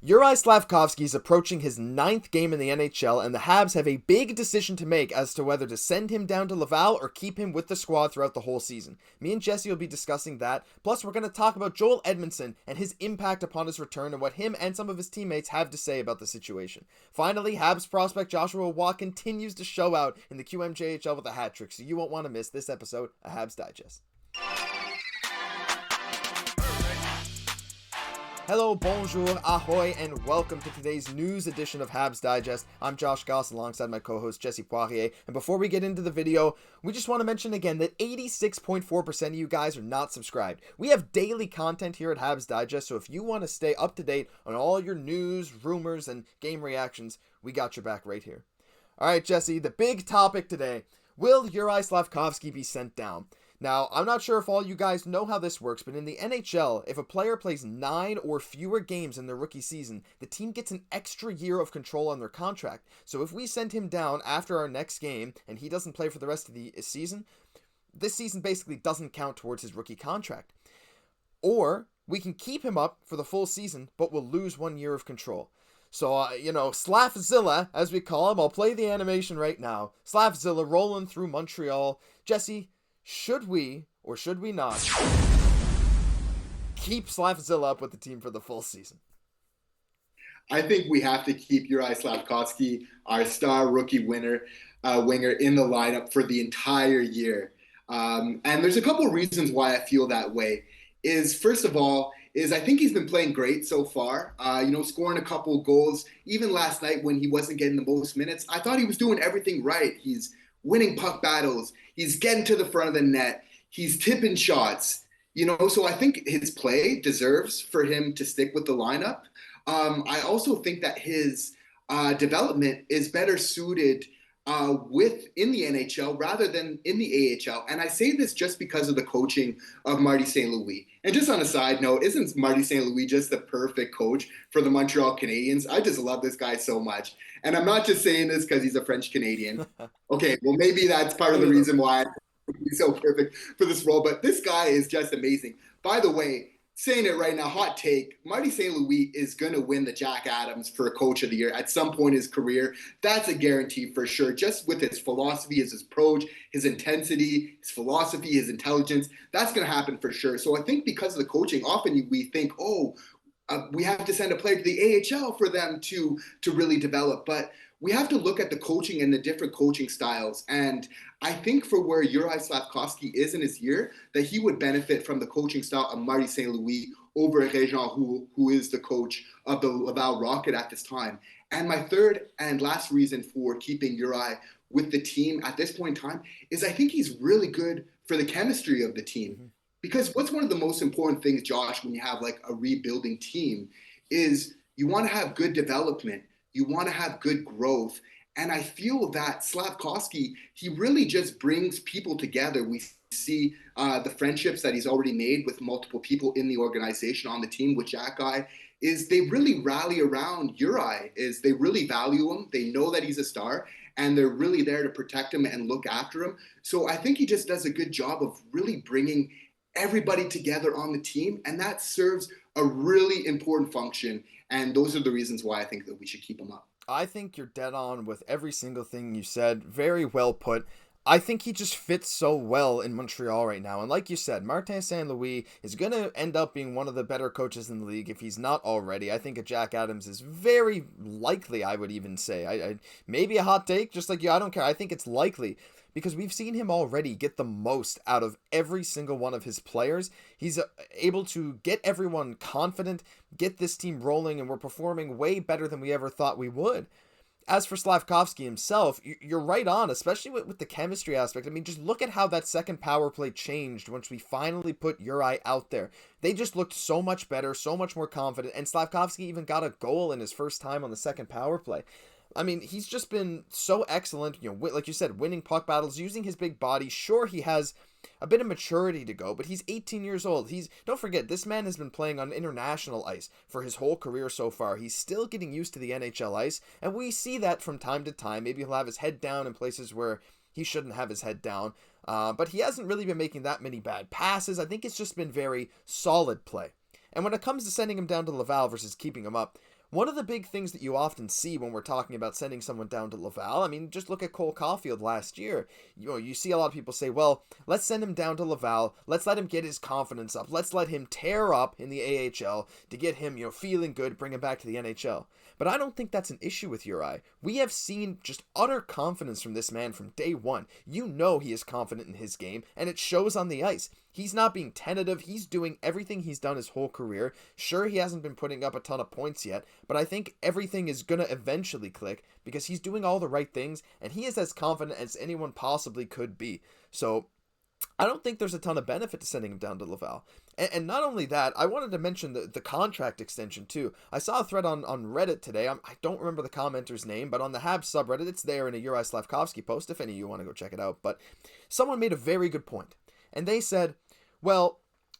Juraj Slafkovsky is approaching his 9th game in the NHL, and the Habs have a big decision to make as to whether to send him down to Laval or keep him with the squad throughout the whole season. Me and Jesse will be discussing that, plus we're going to talk about Joel Edmundson and his impact upon his return and what him and some of his teammates have to say about the situation. Finally, Habs prospect Joshua Watt continues to show out in the QMJHL with a hat trick, so you won't want to miss this episode of Habs Digest. Hello, bonjour, ahoy, and welcome to today's news edition of Habs Digest. I'm Josh Gosse alongside my co-host Jesse Poirier, and before we get into the video, we just want to mention again that 86.4% of you guys are not subscribed. We have daily content here at Habs Digest, so if you want to stay up to date on all your news, rumors, and game reactions, we got your back right here. Alright, Jesse, the big topic today. Will Juraj Slafkovsky be sent down? Now, I'm not sure if all you guys know how this works, but in the NHL, if a player plays 9 or fewer games in their rookie season, the team gets an extra year of control on their contract. So if we send him down after our next game and he doesn't play for the rest of the season, this season basically doesn't count towards his rookie contract. Or we can keep him up for the full season, but we'll lose 1 year of control. So, Slafzilla, as we call him, I'll play the animation right now. Slafzilla rolling through Montreal. Jesse, should we, or should we not, keep Slafzilla up with the team for the full season? I think we have to keep Juraj Slafkovsky, our star rookie winger in the lineup for the entire year. And there's a couple of reasons why I feel that way. First of all, I think he's been playing great so far, scoring a couple of goals. Even last night when he wasn't getting the most minutes, I thought he was doing everything right. He's winning puck battles. He's getting to the front of the net. He's tipping shots, so I think his play deserves for him to stick with the lineup. I also think that his development is better suited in the NHL rather than in the AHL. And I say this just because of the coaching of Marty St. Louis. And just on a side note, isn't Marty St. Louis just the perfect coach for the Montreal Canadiens? I just love this guy so much. And I'm not just saying this because he's a French Canadian. Okay, well, maybe that's part of the reason why he's so perfect for this role. But this guy is just amazing. By the way, saying it right now, hot take, Marty St. Louis is going to win the Jack Adams for Coach of the Year at some point in his career. That's a guarantee for sure, just with his philosophy, his approach, his intensity, his philosophy, his intelligence. That's going to happen for sure. So I think because of the coaching, often we think, we have to send a player to the AHL for them to really develop. But we have to look at the coaching and the different coaching styles. And I think for where Juraj Slafkovsky is in his year, that he would benefit from the coaching style of Marty St. Louis over Régent, who is the coach of the Laval Rocket at this time. And my third and last reason for keeping Juraj with the team at this point in time is I think he's really good for the chemistry of the team. Mm-hmm. Because what's one of the most important things, Josh, when you have like a rebuilding team is you want to have good development. You want to have good growth. And I feel that Slafkovsky, he really just brings people together. We see the friendships that he's already made with multiple people in the organization on the team with Jack Guy, is they really rally around Juraj, is they really value him. They know that he's a star, and they're really there to protect him and look after him. So I think he just does a good job of really bringing everybody together on the team, and that serves a really important function. And those are the reasons why I think that we should keep him up. I think you're dead on with every single thing you said. Very well put. I think he just fits so well in Montreal right now. And like you said, Martin St. Louis is going to end up being one of the better coaches in the league if he's not already. I think a Jack Adams is very likely, I would even say. Maybe a hot take, just like you. I don't care. I think it's likely. Because we've seen him already get the most out of every single one of his players. He's able to get everyone confident, get this team rolling, and we're performing way better than we ever thought we would. As for Slafkovsky himself, you're right on, especially with the chemistry aspect. I mean, just look at how that second power play changed once we finally put Juraj out there. They just looked so much better, so much more confident, and Slafkovsky even got a goal in his first time on the second power play. I mean, he's just been so excellent, like you said, winning puck battles, using his big body. Sure, he has a bit of maturity to go, but he's 18 years old. Don't forget, this man has been playing on international ice for his whole career so far. He's still getting used to the NHL ice, and we see that from time to time. Maybe he'll have his head down in places where he shouldn't have his head down, but he hasn't really been making that many bad passes. I think it's just been very solid play. And when it comes to sending him down to Laval versus keeping him up, One of the big things that you often see when we're talking about sending someone down to Laval, I mean, just look at Cole Caulfield last year. You see a lot of people say, well, let's send him down to Laval. Let's let him get his confidence up. Let's let him tear up in the AHL to get him, feeling good, bring him back to the NHL. But I don't think that's an issue with Juraj. We have seen just utter confidence from this man from day one. You know he is confident in his game, and it shows on the ice. He's not being tentative. He's doing everything he's done his whole career. Sure, he hasn't been putting up a ton of points yet, but I think everything is going to eventually click because he's doing all the right things, and he is as confident as anyone possibly could be. So I don't think there's a ton of benefit to sending him down to Laval. And not only that, I wanted to mention the contract extension too. I saw a thread on Reddit today. I don't remember the commenter's name, but on the Habs subreddit, it's there in a Juraj Slafkovsky post if any of you want to go check it out. But someone made a very good point. And they said, well,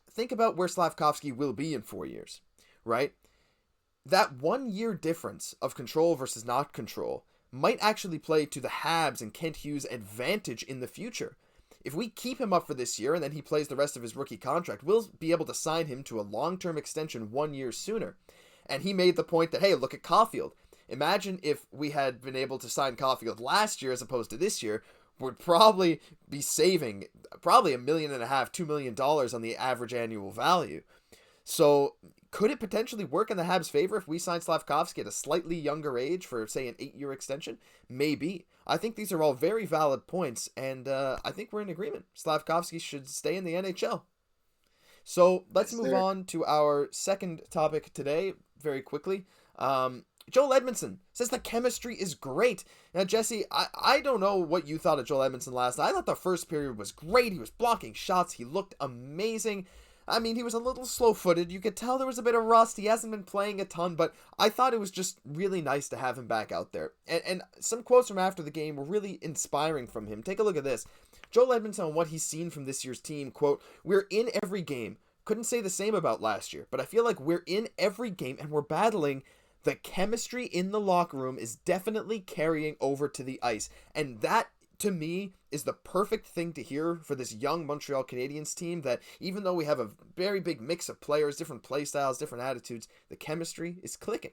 think about where Slafkovsky will be in 4 years, right? That 1 year difference of control versus not control might actually play to the Habs and Kent Hughes' advantage in the future. If we keep him up for this year and then he plays the rest of his rookie contract, we'll be able to sign him to a long-term extension 1 year sooner. And he made the point that, hey, look at Caulfield. Imagine if we had been able to sign Caulfield last year as opposed to this year, we'd probably be saving probably $1.5 million, $2 million on the average annual value. So could it potentially work in the Habs' favor if we sign Slafkovsky at a slightly younger age for, say, an 8-year extension? Maybe. I think these are all very valid points, and I think we're in agreement. Slafkovsky should stay in the NHL. So let's move on to our second topic today very quickly. Joel Edmundson says the chemistry is great. Now, Jesse, I don't know what you thought of Joel Edmundson last night. I thought the first period was great. He was blocking shots. He looked amazing. I mean, he was a little slow-footed. You could tell there was a bit of rust. He hasn't been playing a ton, but I thought it was just really nice to have him back out there. And some quotes from after the game were really inspiring from him. Take a look at this. Joel Edmundson and what he's seen from this year's team, quote, "We're in every game. Couldn't say the same about last year, but I feel like we're in every game and we're battling. The chemistry in the locker room is definitely carrying over to the ice." And that, to me, is the perfect thing to hear for this young Montreal Canadiens team, that even though we have a very big mix of players, different play styles, different attitudes, the chemistry is clicking.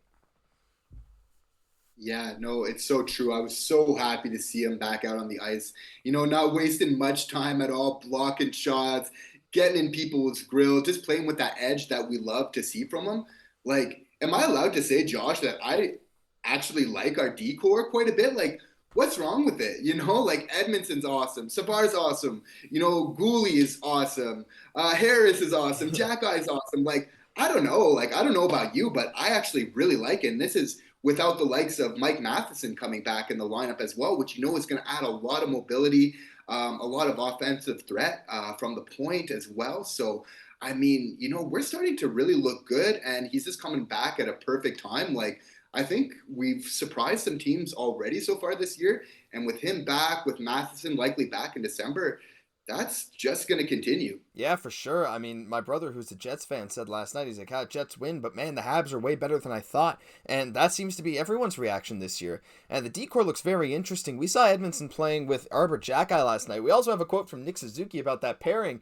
Yeah, no, it's so true. I was so happy to see him back out on the ice. Not wasting much time at all, blocking shots, getting in people's grill, just playing with that edge that we love to see from him. Like, am I allowed to say, Josh, that I actually like our decor quite a bit? Like, what's wrong with it? Like Edmundson's awesome. Savar's awesome. Gooley is awesome. Harris is awesome. Jackie's awesome. Like, I don't know. Like, I don't know about you, but I actually really like it. And this is without the likes of Mike Matheson coming back in the lineup as well, which is going to add a lot of mobility, a lot of offensive threat from the point as well. So, I mean, we're starting to really look good, and he's just coming back at a perfect time. Like, I think we've surprised some teams already so far this year, and with him back, with Matheson likely back in December, that's just going to continue. Yeah, for sure. I mean, my brother, who's a Jets fan, said last night, he's like, Jets win, but man, the Habs are way better than I thought. And that seems to be everyone's reaction this year. And the decor looks very interesting. We saw Edmundson playing with Arbor Jacki last night. We also have a quote from Nick Suzuki about that pairing.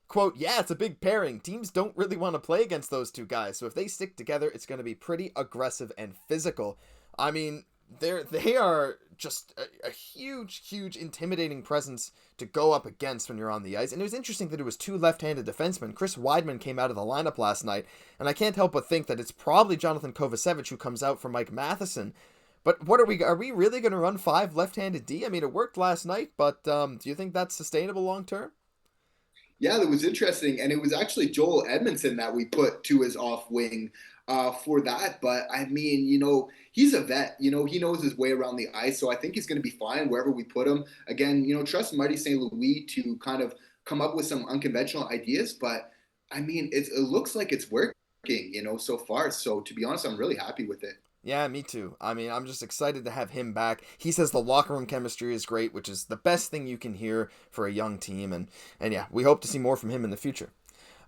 Quote, "Yeah, it's a big pairing. Teams don't really want to play against those two guys. So if they stick together, it's going to be pretty aggressive and physical." I mean, they are just a huge, intimidating presence to go up against when you're on the ice. And it was interesting that it was two left-handed defensemen. Chris Weidman came out of the lineup last night, and I can't help but think that it's probably Jonathan Kovacevic who comes out for Mike Matheson. But are we really going to run 5 left-handed D? I mean, it worked last night, but do you think that's sustainable long-term? Yeah, that was interesting. And it was actually Joel Edmundson that we put to his off wing for that. But I mean, he's a vet. He knows his way around the ice. So I think he's going to be fine wherever we put him. Again, trust Marty St. Louis to kind of come up with some unconventional ideas. But I mean, it looks like it's working, so far. So to be honest, I'm really happy with it. Yeah, me too. I mean, I'm just excited to have him back. He says the locker room chemistry is great, which is the best thing you can hear for a young team. And yeah, we hope to see more from him in the future.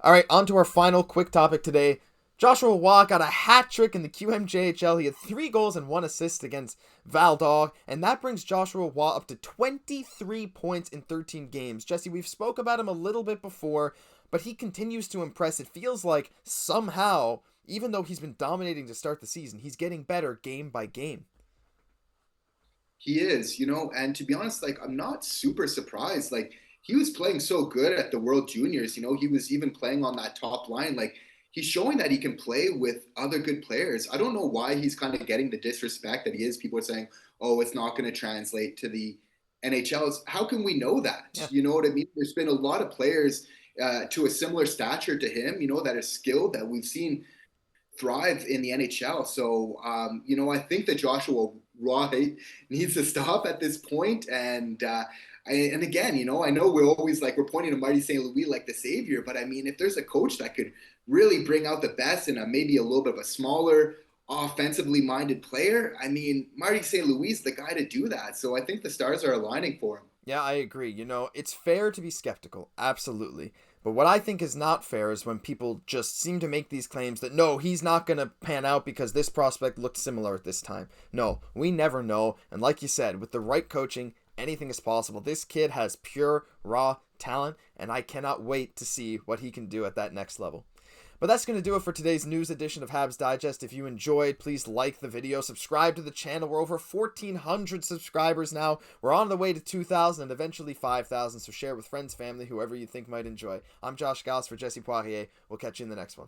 All right, on to our final quick topic today. Joshua Roy got a hat trick in the QMJHL. He had 3 goals and 1 assist against Val d'Or, and that brings Joshua Roy up to 23 points in 13 games. Jesse, we've spoke about him a little bit before, but he continues to impress. It feels like somehow even though he's been dominating to start the season, he's getting better game by game. He is, and to be honest, like I'm not super surprised. Like he was playing so good at the World Juniors, he was even playing on that top line. Like he's showing that he can play with other good players. I don't know why he's kind of getting the disrespect that he is. People are saying, "Oh, it's not going to translate to the NHL." How can we know that? Yeah. You know what I mean? There's been a lot of players to a similar stature to him, that are skilled that we've seen thrive in the NHL. So, I think that Joshua Roy needs to stop at this point. And again, I know we're always like we're pointing to Marty St. Louis like the savior, but I mean, if there's a coach that could really bring out the best in a maybe a little bit of a smaller, offensively minded player, I mean, Marty St. Louis is the guy to do that. So I think the stars are aligning for him. Yeah, I agree. It's fair to be skeptical, absolutely. But what I think is not fair is when people just seem to make these claims that no, he's not going to pan out because this prospect looked similar at this time. No, we never know. And like you said, with the right coaching, anything is possible. This kid has pure, raw talent, and I cannot wait to see what he can do at that next level. But that's going to do it for today's news edition of Habs Digest. If you enjoyed, please like the video, subscribe to the channel. We're over 1,400 subscribers now. We're on the way to 2,000 and eventually 5,000, so share with friends, family, whoever you think might enjoy. I'm Josh Gosse for Jesse Poirier. We'll catch you in the next one.